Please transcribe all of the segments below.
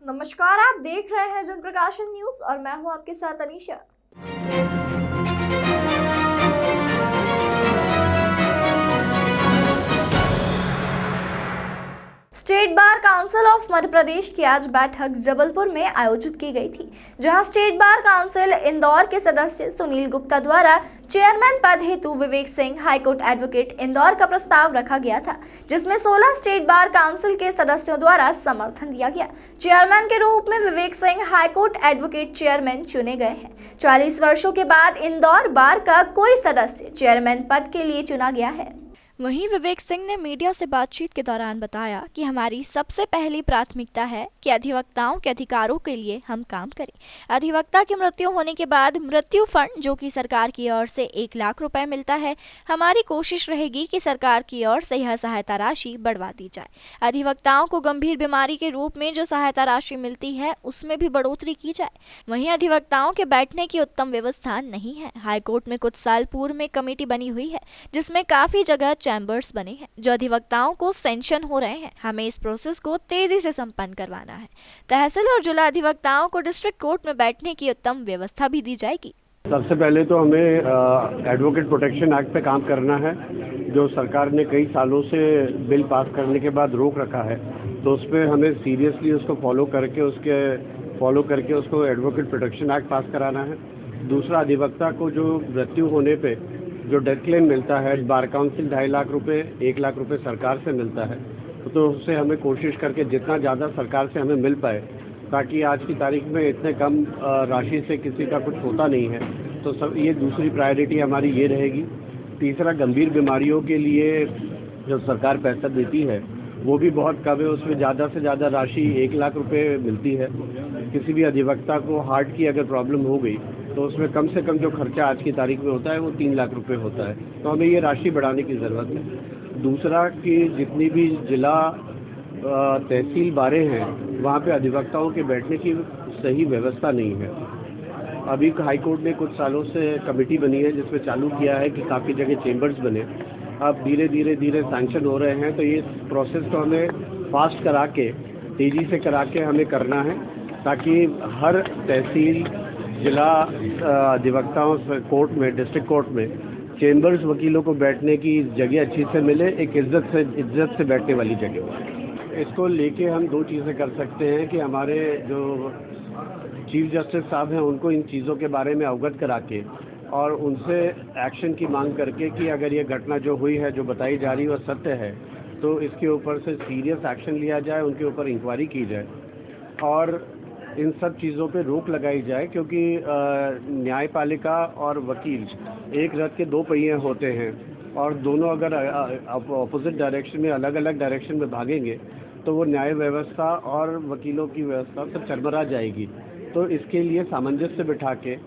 नमस्कार, आप देख रहे हैं जनप्रकाशन न्यूज और मैं हूं आपके साथ Anisha. State bar council of Madhya Pradesh की आज बैठक जबलपुर में आयोजित की गई थी, जहां स्टेट बार काउंसिल इंदौर के सदस्य सुनील गुप्ता द्वारा चेयरमैन पद हेतु विवेक सिंह हाईकोर्ट एडवोकेट इंदौर का प्रस्ताव रखा गया था, जिसमें 16 स्टेट बार काउंसिल के सदस्यों द्वारा समर्थन दिया गया। चेयरमैन के रूप में Vivek Singh high court advocate chairman चुने गए हैं। 40 वर्षों के बाद इंदौर बार का कोई सदस्य चेयरमैन पद के लिए चुना गया है। वहीं विवेक सिंह ने मीडिया से बातचीत के दौरान बताया कि हमारी सबसे पहली प्राथमिकता है कि अधिवक्ताओं के अधिकारों के लिए हम काम करें। अधिवक्ता की मृत्यु होने के बाद मृत्यु फंड जो कि सरकार की ओर से 1 लाख रुपए मिलता है, हमारी कोशिश रहेगी कि सरकार की ओर से यह सहायता राशि बढ़वा दी जाए। अधिवक्ताओं को गंभीर बीमारी के रूप में जो सहायता राशि मिलती है उसमें भी बढ़ोतरी की जाए। वहीं अधिवक्ताओं के बैठने की उत्तम व्यवस्था नहीं है। हाईकोर्ट में कुछ साल पूर्व में कमेटी बनी हुई है, जिसमें काफी जगह चैम्बर्स बने हैं जो अधिवक्ताओं को सेंक्शन हो रहे हैं। हमें इस प्रोसेस को तेजी से संपन्न करवाना है। तहसील और जिला अधिवक्ताओं को डिस्ट्रिक्ट कोर्ट में बैठने की उत्तम व्यवस्था भी दी जाएगी। सबसे पहले तो हमें एडवोकेट प्रोटेक्शन एक्ट पे काम करना है, जो सरकार ने कई सालों से बिल पास करने के बाद रोक रखा है, तो उस पर हमें सीरियसली उसको फॉलो करके उसको एडवोकेट प्रोटेक्शन एक्ट पास कराना है। दूसरा, अधिवक्ता को जो मृत्यु होने पे जो डेथ क्लेम मिलता है, बार काउंसिल 2.5 लाख रुपए 1 लाख रुपए सरकार से मिलता है, तो उससे हमें कोशिश करके जितना ज़्यादा सरकार से हमें मिल पाए, ताकि आज की तारीख में इतने कम राशि से किसी का कुछ होता नहीं है, तो सब ये दूसरी प्रायोरिटी हमारी ये रहेगी। तीसरा, गंभीर बीमारियों के लिए जो सरकार पैसा देती है वो भी बहुत कम है, उसमें ज़्यादा से ज़्यादा राशि 1 लाख रुपए मिलती है। किसी भी अधिवक्ता को हार्ट की अगर प्रॉब्लम हो गई तो उसमें कम से कम जो खर्चा आज की तारीख में होता है वो 3 लाख रुपए होता है, तो हमें ये राशि बढ़ाने की ज़रूरत है। दूसरा कि जितनी भी जिला तहसील बारें हैं वहाँ पे अधिवक्ताओं के बैठने की सही व्यवस्था नहीं है। अभी हाईकोर्ट ने कुछ सालों से कमेटी बनी है जिसमें चालू किया है कि काफ़ी जगह चेम्बर्स बने, अब धीरे धीरे सैंक्शन हो रहे हैं, तो ये प्रोसेस को हमें फास्ट करा के तेज़ी से करा के हमें करना है, ताकि हर तहसील जिला अधिवक्ताओं कोर्ट में, डिस्ट्रिक्ट कोर्ट में चेम्बर्स वकीलों को बैठने की जगह अच्छी से मिले, एक इज्जत से बैठने वाली जगह। इसको लेके हम 2 चीज़ें कर सकते हैं कि हमारे जो चीफ जस्टिस साहब हैं उनको इन चीज़ों के बारे में अवगत करा के और उनसे एक्शन की मांग करके कि अगर ये घटना जो हुई है, जो बताई जा रही है, वो सत्य है, तो इसके ऊपर से सीरियस एक्शन लिया जाए, उनके ऊपर इंक्वायरी की जाए और इन सब चीज़ों पे रोक लगाई जाए, क्योंकि न्यायपालिका और वकील एक रथ के 2 पहिए होते हैं और दोनों अगर अपोजिट डायरेक्शन में, अलग अलग डायरेक्शन में भागेंगे तो वो न्याय व्यवस्था और वकीलों की व्यवस्था सब चरमरा जाएगी। तो इसके लिए सामंजस्य बिठा के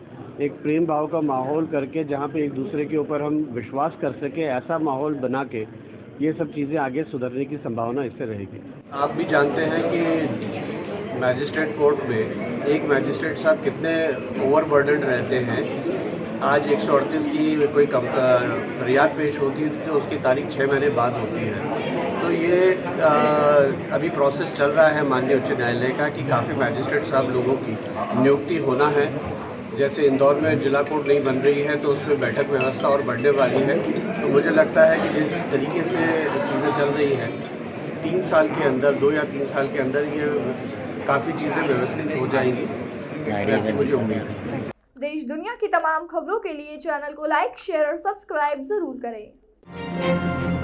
एक प्रेम भाव का माहौल करके, जहाँ पे एक दूसरे के ऊपर हम विश्वास कर सके, ऐसा माहौल बना के ये सब चीज़ें आगे सुधरने की संभावना इससे रहेगी। आप भी जानते हैं कि मैजिस्ट्रेट कोर्ट में एक मैजिस्ट्रेट साहब कितने ओवरबर्डन रहते हैं। आज 138 की कोई फरियाद पेश होती है तो उसकी तारीख 6 महीने बाद होती है। तो ये अभी प्रोसेस चल रहा है माननीय उच्च न्यायालय का कि काफ़ी मैजिस्ट्रेट साहब लोगों की नियुक्ति होना है। जैसे इंदौर में जिला कोर्ट नहीं बन रही है तो उसमें बैठक व्यवस्था और बढ़ने वाली है। तो मुझे लगता है कि जिस तरीके से चीज़ें चल रही हैं, 3 साल के अंदर, 2 या 3 साल के अंदर ये काफ़ी चीज़ें व्यवस्थित हो जाएंगी, ऐसी मुझे उम्मीद है। देश दुनिया की तमाम खबरों के लिए चैनल को लाइक, शेयर और सब्सक्राइब जरूर करें।